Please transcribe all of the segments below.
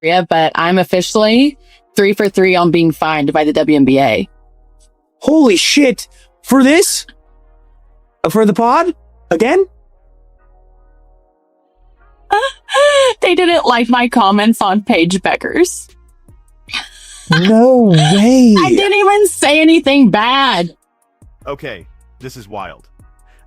Yeah, but I'm officially 3 for 3 on being fined by the WNBA. Holy shit. For this? For the pod? Again? They didn't like my comments on Paige Beckers. No way. I didn't even say anything bad. Okay, this is wild.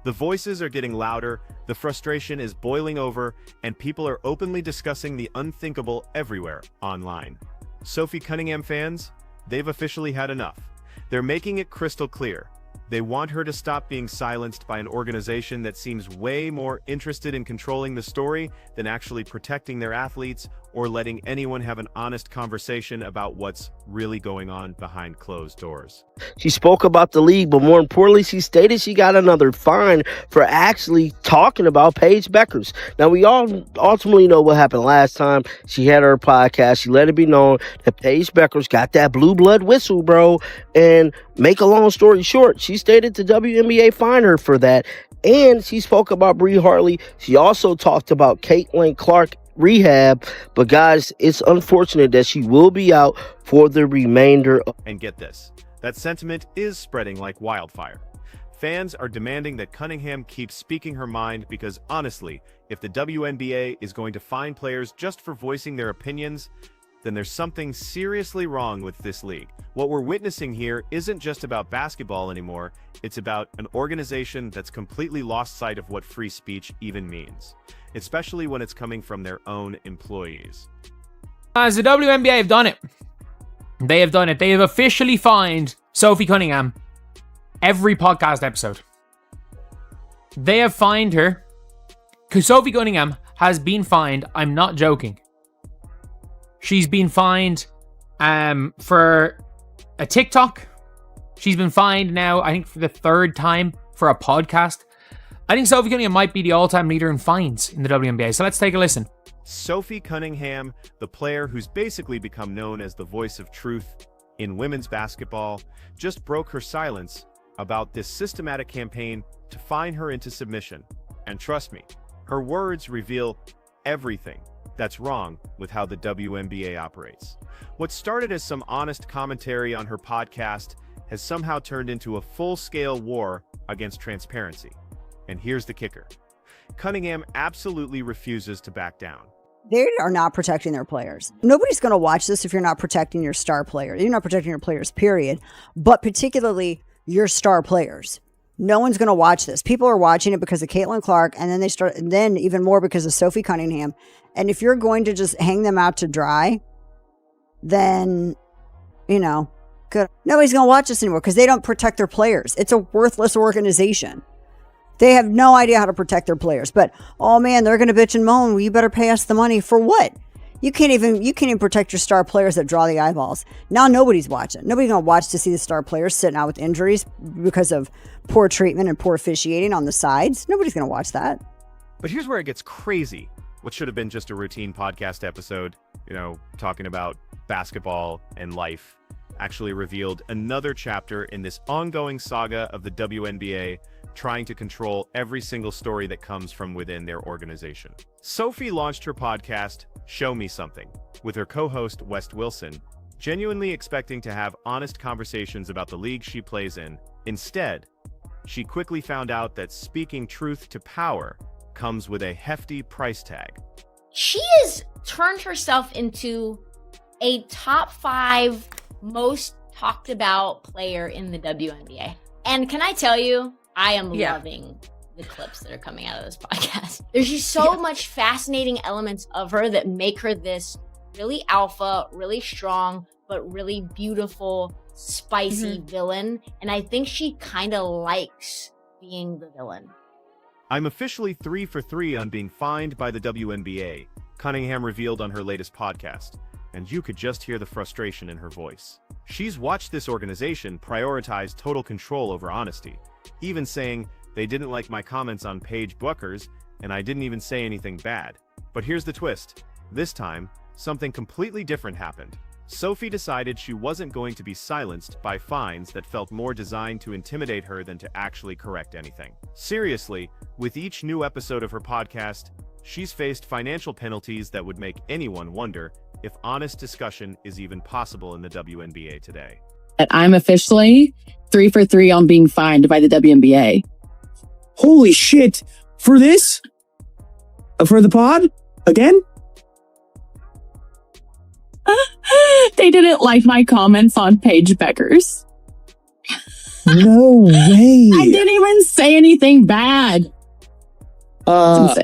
The voices are getting louder, the frustration is boiling over, and people are openly discussing the unthinkable everywhere online. Sophie Cunningham fans, they've officially had enough. They're making it crystal clear. They want her to stop being silenced by an organization that seems way more interested in controlling the story than actually protecting their athletes or letting anyone have an honest conversation about what's really going on behind closed doors. She spoke about the league, but more importantly, she stated she got another fine for actually talking about Paige Beckers. Now, we all ultimately know what happened last time. She had her podcast. She let it be known that Paige Beckers got that blue blood whistle, bro. And make a long story short, she stated the WNBA fined her for that. And she spoke about Bree Hartley. She also talked about Caitlin Clark rehab. But guys, it's unfortunate that she will be out for the remainder of... And get this, that sentiment is spreading like wildfire. Fans are demanding that Cunningham keep speaking her mind because honestly, if the WNBA is going to fine players just for voicing their opinions, then there's something seriously wrong with this league. What we're witnessing here isn't just about basketball anymore, it's about an organization that's completely lost sight of what free speech even means, especially when it's coming from their own employees. As the WNBA have done it. They have done it. They have officially fined Sophie Cunningham every podcast episode. They have fined her because Sophie Cunningham has been fined. I'm not joking. She's been fined for a TikTok. She's been fined now, I think, for the third time for a podcast. I think Sophie Cunningham might be the all-time leader in fines in the WNBA. So let's take a listen. Sophie Cunningham, the player who's basically become known as the voice of truth in women's basketball, just broke her silence about this systematic campaign to fine her into submission. And trust me, her words reveal everything that's wrong with how the WNBA operates. What started as some honest commentary on her podcast has somehow turned into a full-scale war against transparency. And here's the kicker. Cunningham absolutely refuses to back down. They are not protecting their players. Nobody's going to watch this if you're not protecting your star player. You're not protecting your players, period. But particularly your star players. No one's going to watch this. People are watching it because of Caitlin Clark, and then even more because of Sophie Cunningham. And if you're going to just hang them out to dry, then, good. Nobody's going to watch this anymore because they don't protect their players. It's a worthless organization. They have no idea how to protect their players. But, oh man, they're going to bitch and moan. Well, you better pay us the money. For what? You can't even protect your star players that draw the eyeballs. Now nobody's watching. Nobody's going to watch to see the star players sitting out with injuries because of poor treatment and poor officiating on the sides. Nobody's going to watch that. But here's where it gets crazy. What should have been just a routine podcast episode, talking about basketball and life, actually revealed another chapter in this ongoing saga of the WNBA trying to control every single story that comes from within their organization. Sophie launched her podcast, Show Me Something, with her co-host West Wilson, genuinely expecting to have honest conversations about the league she plays in. Instead, she quickly found out that speaking truth to power comes with a hefty price tag. She has turned herself into a top 5 most talked about player in the WNBA. And can I tell you, I am loving the clips that are coming out of this podcast. There's just so much fascinating elements of her that make her this really alpha, really strong, but really beautiful, spicy villain. And I think she kind of likes being the villain. I'm officially 3 for 3 on being fined by the WNBA, Cunningham revealed on her latest podcast. And you could just hear the frustration in her voice. She's watched this organization prioritize total control over honesty, even saying they didn't like my comments on Paige Beckers, and I didn't even say anything bad. But here's the twist. This time, something completely different happened. Sophie decided she wasn't going to be silenced by fines that felt more designed to intimidate her than to actually correct anything. Seriously, with each new episode of her podcast, She's faced financial penalties that would make anyone wonder if honest discussion is even possible in the WNBA today. I'm officially 3 for 3 on being fined by the WNBA. Holy shit. For this? For the pod? Again? They didn't like my comments on Paige Becker's. No way. I didn't even say anything bad. On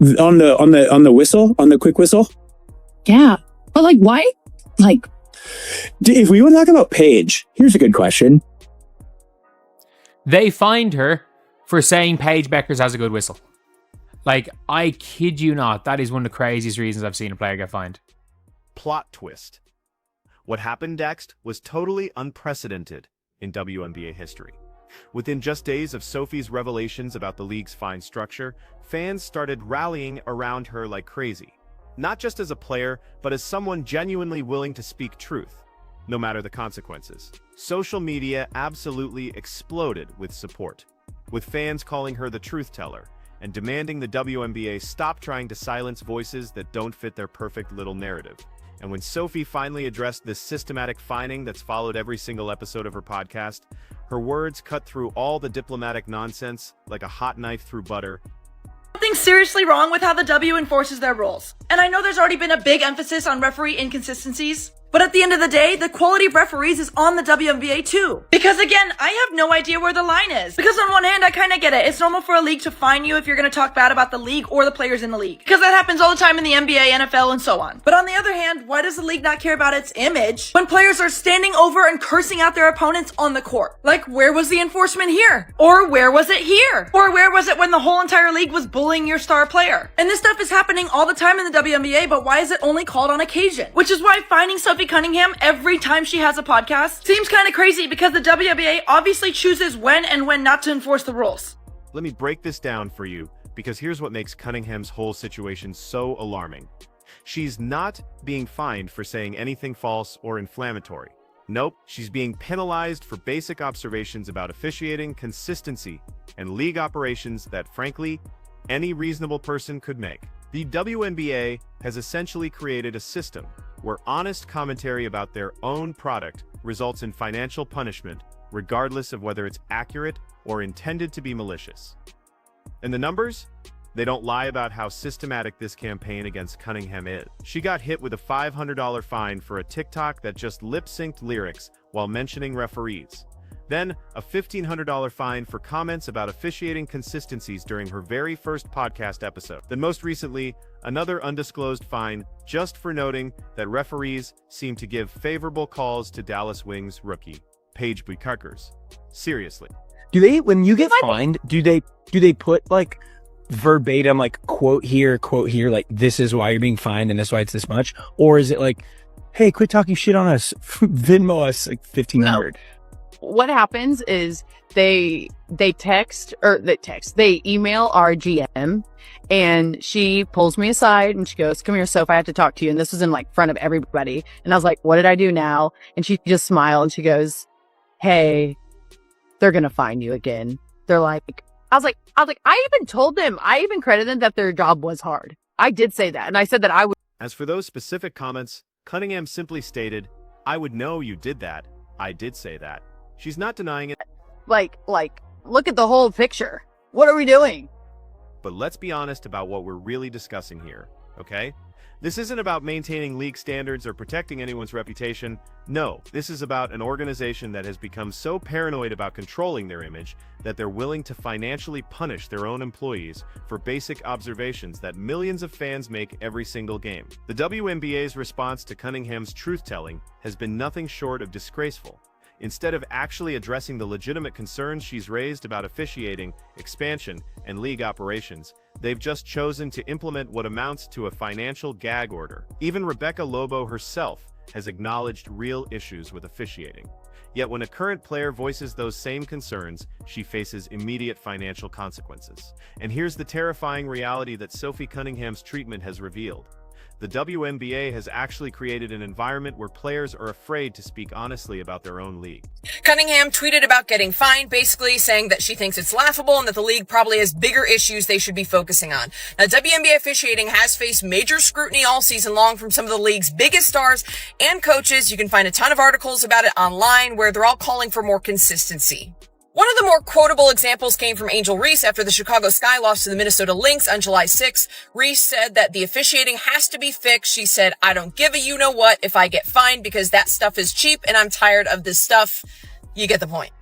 the whistle, on the quick whistle. Yeah, but like, why? Like, If we want to talk about Paige, here's a good question. They fined her for saying Paige Beckers has a good whistle. Like, I kid you not, that is one of the craziest reasons I've seen a player get fined. Plot twist. What happened next was totally unprecedented in WNBA history. Within just days of Sophie's revelations about the league's fine structure, fans started rallying around her like crazy. Not just as a player, but as someone genuinely willing to speak truth, no matter the consequences. Social media absolutely exploded with support, with fans calling her the truth teller and demanding the WNBA stop trying to silence voices that don't fit their perfect little narrative. And when Sophie finally addressed this systematic fining that's followed every single episode of her podcast, her words cut through all the diplomatic nonsense like a hot knife through butter. Something seriously wrong with how the W enforces their rules. And I know there's already been a big emphasis on referee inconsistencies, but at the end of the day, the quality of referees is on the WNBA too. Because again, I have no idea where the line is. Because on one hand, I kind of get it. It's normal for a league to fine you if you're going to talk bad about the league or the players in the league. Because that happens all the time in the NBA, NFL, and so on. But on the other hand, why does the league not care about its image when players are standing over and cursing out their opponents on the court? Like, where was the enforcement here? Or where was it here? Or where was it when the whole entire league was bullying your star player? And this stuff is happening all the time in the WNBA, but why is it only called on occasion? Which is why fining Sophie Cunningham every time she has a podcast seems kind of crazy, because the WNBA obviously chooses when and when not to enforce the rules. Let me break this down for you, because here's what makes Cunningham's whole situation so alarming. She's not being fined for saying anything false or inflammatory. Nope, she's being penalized for basic observations about officiating, consistency, and league operations that, frankly, any reasonable person could make. The WNBA has essentially created a system where honest commentary about their own product results in financial punishment, regardless of whether it's accurate or intended to be malicious. And the numbers? They don't lie about how systematic this campaign against Cunningham is. She got hit with a $500 fine for a TikTok that just lip-synced lyrics while mentioning referees. Then, a $1,500 fine for comments about officiating consistencies during her very first podcast episode. Then most recently, another undisclosed fine just for noting that referees seem to give favorable calls to Dallas Wings rookie Paige Becker's. Seriously. Do they, when you get fined, do they put like verbatim, like quote here, like this is why you're being fined and this is why it's this much? Or is it like, hey, quit talking shit on us, Venmo us like $1,500? No. What happens is they email our GM, and she pulls me aside and she goes, "Come here, Soph, I have to talk to you." And this was in like front of everybody. And I was like, "What did I do now?" And she just smiled and she goes, "Hey, they're going to fine you again." They're like, I was like, I even told them, I even credited them that their job was hard. I did say that. And I said that I would. As for those specific comments, Cunningham simply stated, "I would know you did that. I did say that." She's not denying it. Like, look at the whole picture. What are we doing? But let's be honest about what we're really discussing here, okay? This isn't about maintaining league standards or protecting anyone's reputation. No, this is about an organization that has become so paranoid about controlling their image that they're willing to financially punish their own employees for basic observations that millions of fans make every single game. The WNBA's response to Cunningham's truth-telling has been nothing short of disgraceful. Instead of actually addressing the legitimate concerns she's raised about officiating, expansion, and league operations, they've just chosen to implement what amounts to a financial gag order. Even Rebecca Lobo herself has acknowledged real issues with officiating. Yet when a current player voices those same concerns, she faces immediate financial consequences. And here's the terrifying reality that Sophie Cunningham's treatment has revealed. The WNBA has actually created an environment where players are afraid to speak honestly about their own league. Cunningham tweeted about getting fined, basically saying that she thinks it's laughable and that the league probably has bigger issues they should be focusing on. Now, WNBA officiating has faced major scrutiny all season long from some of the league's biggest stars and coaches. You can find a ton of articles about it online where they're all calling for more consistency. One of the more quotable examples came from Angel Reese after the Chicago Sky lost to the Minnesota Lynx on July 6th. Reese said that the officiating has to be fixed. She said, "I don't give a you-know-what if I get fined because that stuff is cheap and I'm tired of this stuff." You get the point.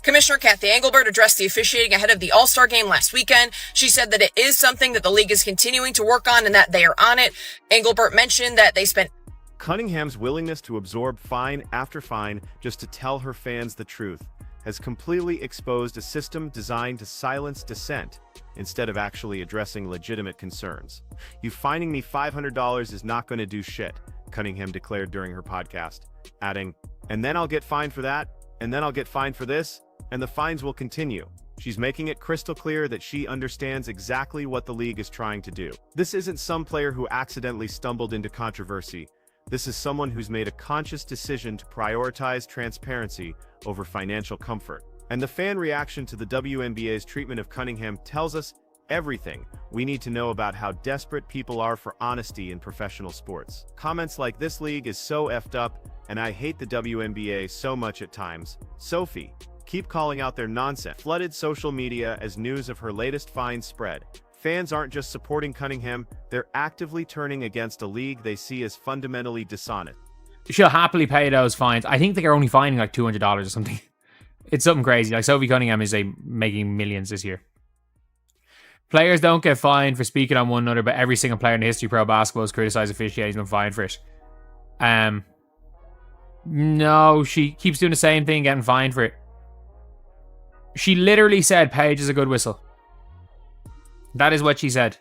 Commissioner Kathy Engelbert addressed the officiating ahead of the All-Star game last weekend. She said that it is something that the league is continuing to work on and that they are on it. Engelbert mentioned that they spent Cunningham's willingness to absorb fine after fine just to tell her fans the truth has completely exposed a system designed to silence dissent instead of actually addressing legitimate concerns. "You fining me $500 is not going to do shit," Cunningham declared during her podcast, adding, "And then I'll get fined for that, and then I'll get fined for this, and the fines will continue." She's making it crystal clear that she understands exactly what the league is trying to do. This isn't some player who accidentally stumbled into controversy. This is someone who's made a conscious decision to prioritize transparency over financial comfort. And the fan reaction to the WNBA's treatment of Cunningham tells us everything we need to know about how desperate people are for honesty in professional sports. Comments like "This league is so effed up, and I hate the WNBA so much at times. Sophie, keep calling out their nonsense," flooded social media as news of her latest fine spread. Fans aren't just supporting Cunningham, they're actively turning against a league they see as fundamentally dishonest. She'll happily pay those fines. I think they're only fining like $200 or something. It's something crazy. Like Sophie Cunningham is making millions this year. Players don't get fined for speaking on one another, but every single player in the history of pro basketball has criticized officiating and been fined for it. No, she keeps doing the same thing, getting fined for it. She literally said Paige is a good whistle. That is what she said.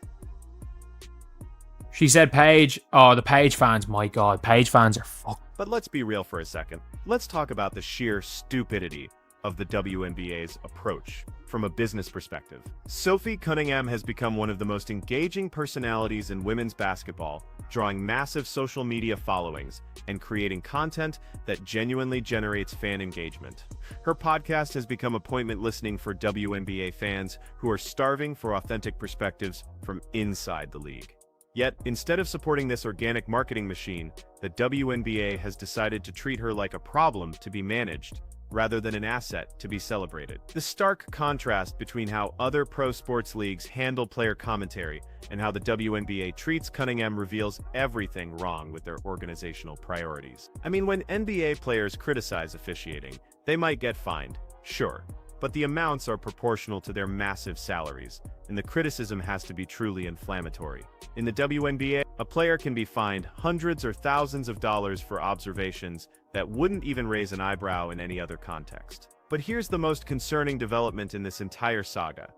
She said Paige. Oh, the Paige fans. My God, Paige fans are fucked. But let's be real for a second. Let's talk about the sheer stupidity of the WNBA's approach from a business perspective. Sophie Cunningham has become one of the most engaging personalities in women's basketball, drawing massive social media followings and creating content that genuinely generates fan engagement. Her podcast has become appointment listening for WNBA fans who are starving for authentic perspectives from inside the league. Yet, instead of supporting this organic marketing machine, the WNBA has decided to treat her like a problem to be managed, rather than an asset to be celebrated. The stark contrast between how other pro sports leagues handle player commentary and how the WNBA treats Cunningham reveals everything wrong with their organizational priorities. I mean, when NBA players criticize officiating, they might get fined, sure, but the amounts are proportional to their massive salaries, and the criticism has to be truly inflammatory. In the WNBA, a player can be fined hundreds or thousands of dollars for observations that wouldn't even raise an eyebrow in any other context. But here's the most concerning development in this entire saga.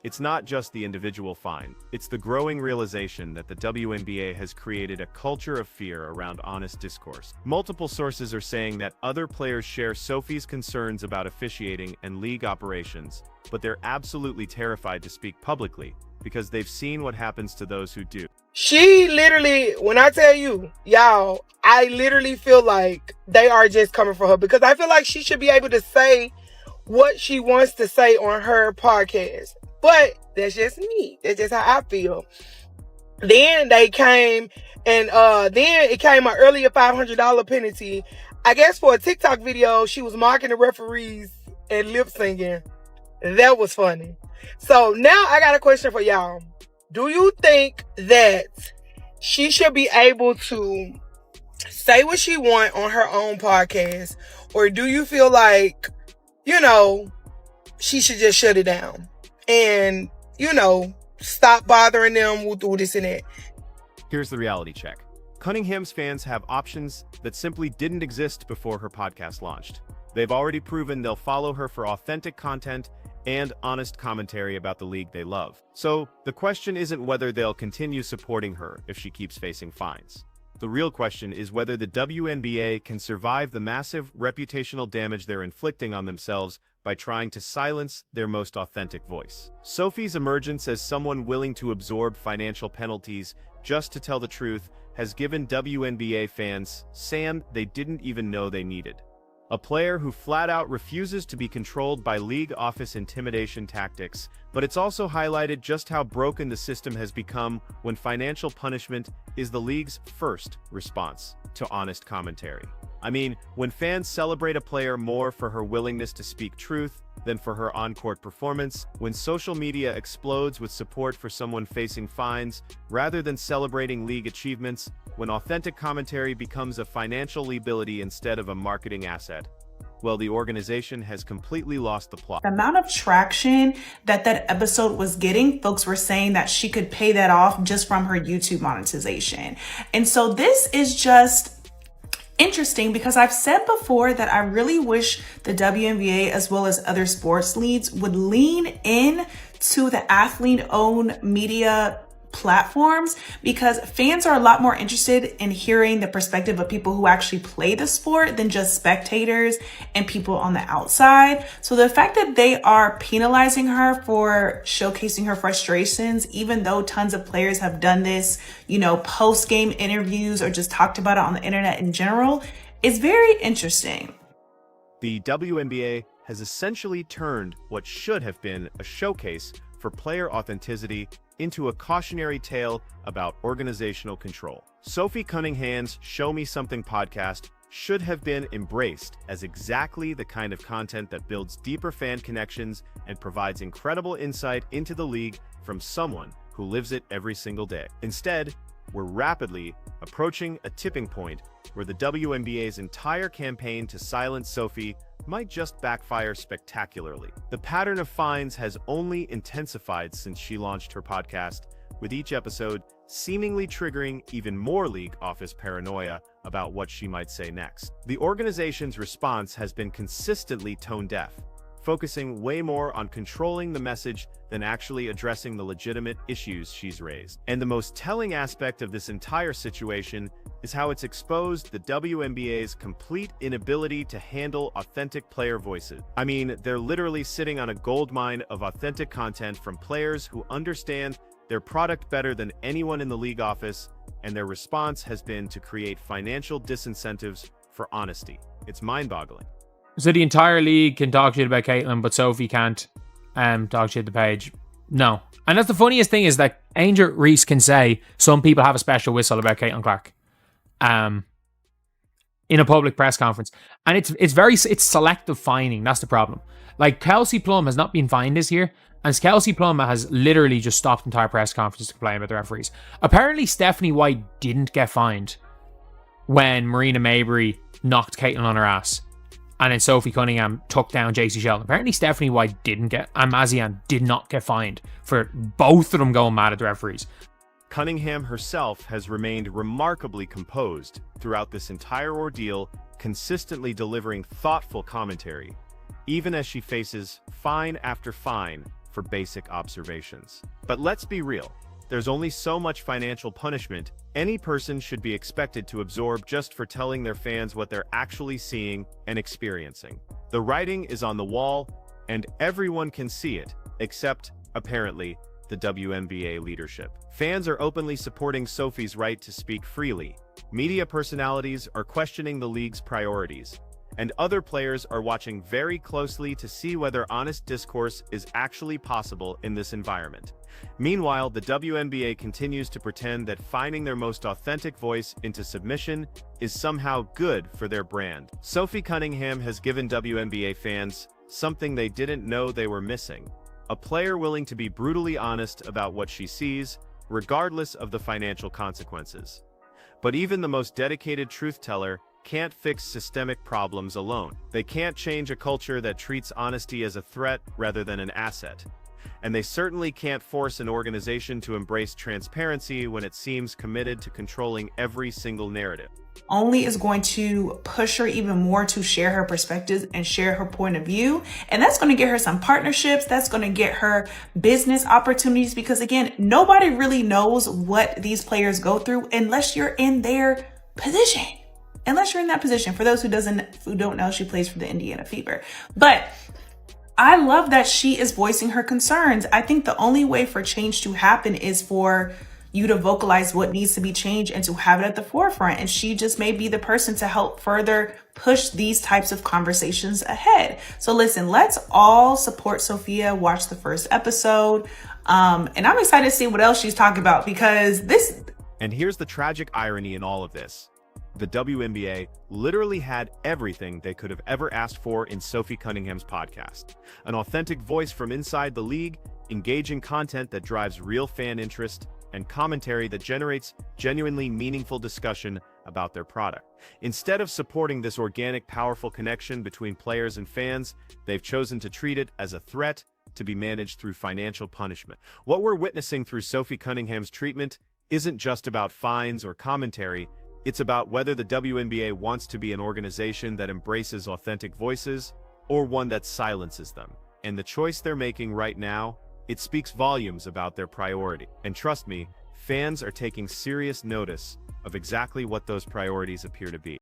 It's not just the individual fine, it's the growing realization that the WNBA has created a culture of fear around honest discourse. Multiple sources are saying that other players share Sophie's concerns about officiating and league operations, but they're absolutely terrified to speak publicly because they've seen what happens to those who do. She literally, when I tell you, y'all, I literally feel like they are just coming for her because I feel like she should be able to say what she wants to say on her podcast. But that's just me. That's just how I feel. Then they came and then it came an earlier $500 penalty. I guess for a TikTok video, she was mocking the referees and lip singing. That was funny. So now I got a question for y'all. Do you think that she should be able to say what she wants on her own podcast? Or do you feel like, she should just shut it down? And, stop bothering them with all this and that. Here's the reality check. Cunningham's fans have options that simply didn't exist before her podcast launched. They've already proven they'll follow her for authentic content and honest commentary about the league they love. So, the question isn't whether they'll continue supporting her if she keeps facing fines. The real question is whether the WNBA can survive the massive reputational damage they're inflicting on themselves by trying to silence their most authentic voice. Sophie's emergence as someone willing to absorb financial penalties just to tell the truth has given WNBA fans sand they didn't even know they needed. A player who flat out refuses to be controlled by league office intimidation tactics, but it's also highlighted just how broken the system has become when financial punishment is the league's first response to honest commentary. I mean, when fans celebrate a player more for her willingness to speak truth than for her on-court performance, when social media explodes with support for someone facing fines rather than celebrating league achievements, when authentic commentary becomes a financial liability instead of a marketing asset, well, the organization has completely lost the plot. The amount of traction that episode was getting, folks were saying that she could pay that off just from her YouTube monetization. And so this is just interesting because I've said before that I really wish the WNBA as well as other sports leagues would lean in to the athlete-owned media platforms, because fans are a lot more interested in hearing the perspective of people who actually play the sport than just spectators and people on the outside. So the fact that they are penalizing her for showcasing her frustrations, even though tons of players have done this, post-game interviews or just talked about it on the internet in general, is very interesting. The WNBA has essentially turned what should have been a showcase for player authenticity into a cautionary tale about organizational control. Sophie Cunningham's Show Me Something podcast should have been embraced as exactly the kind of content that builds deeper fan connections and provides incredible insight into the league from someone who lives it every single day. Instead, we're rapidly approaching a tipping point where the WNBA's entire campaign to silence Sophie might just backfire spectacularly. The pattern of fines has only intensified since she launched her podcast, with each episode seemingly triggering even more league office paranoia about what she might say next. The organization's response has been consistently tone-deaf, focusing way more on controlling the message than actually addressing the legitimate issues she's raised. And the most telling aspect of this entire situation is how it's exposed the WNBA's complete inability to handle authentic player voices. I mean, they're literally sitting on a goldmine of authentic content from players who understand their product better than anyone in the league office, and their response has been to create financial disincentives for honesty. It's mind-boggling. So the entire league can talk shit about Caitlin, but Sophie can't talk shit to Paige. No. And that's the funniest thing, is that Angel Reese can say some people have a special whistle about Caitlin Clark in a public press conference. And it's selective fining. That's the problem. Like, Kelsey Plum has not been fined this year, and Kelsey Plum has literally just stopped entire press conferences to complain about the referees. Apparently, Stephanie White didn't get fined when Marina Mabry knocked Caitlin on her ass. And then Sophie Cunningham took down JC Sheldon. Apparently Stephanie White didn't get, and Mazian did not get fined for both of them going mad at the referees. Cunningham herself has remained remarkably composed throughout this entire ordeal, consistently delivering thoughtful commentary, even as she faces fine after fine for basic observations. But let's be real, there's only so much financial punishment any person should be expected to absorb just for telling their fans what they're actually seeing and experiencing. The writing is on the wall, and everyone can see it, except, apparently, the WNBA leadership. Fans are openly supporting Sophie's right to speak freely. Media personalities are questioning the league's priorities, and other players are watching very closely to see whether honest discourse is actually possible in this environment. Meanwhile, the WNBA continues to pretend that fining their most authentic voice into submission is somehow good for their brand. Sophie Cunningham has given WNBA fans something they didn't know they were missing: a player willing to be brutally honest about what she sees, regardless of the financial consequences. But even the most dedicated truth teller can't fix systemic problems alone. They can't change a culture that treats honesty as a threat rather than an asset. And they certainly can't force an organization to embrace transparency when it seems committed to controlling every single narrative. Only is going to push her even more to share her perspectives and share her point of view. And that's going to get her some partnerships. That's going to get her business opportunities, because again, nobody really knows what these players go through unless you're in their position. Unless you're in that position. For those who don't know, she plays for the Indiana Fever. But I love that she is voicing her concerns. I think the only way for change to happen is for you to vocalize what needs to be changed and to have it at the forefront. And she just may be the person to help further push these types of conversations ahead. So listen, let's all support Sophia, watch the first episode. And I'm excited to see what else she's talking about, because this... And here's the tragic irony in all of this. The WNBA literally had everything they could have ever asked for in Sophie Cunningham's podcast. An authentic voice from inside the league, engaging content that drives real fan interest, and commentary that generates genuinely meaningful discussion about their product. Instead of supporting this organic, powerful connection between players and fans, they've chosen to treat it as a threat to be managed through financial punishment. What we're witnessing through Sophie Cunningham's treatment isn't just about fines or commentary. It's about whether the WNBA wants to be an organization that embraces authentic voices or one that silences them. And the choice they're making right now, it speaks volumes about their priority. And trust me, fans are taking serious notice of exactly what those priorities appear to be.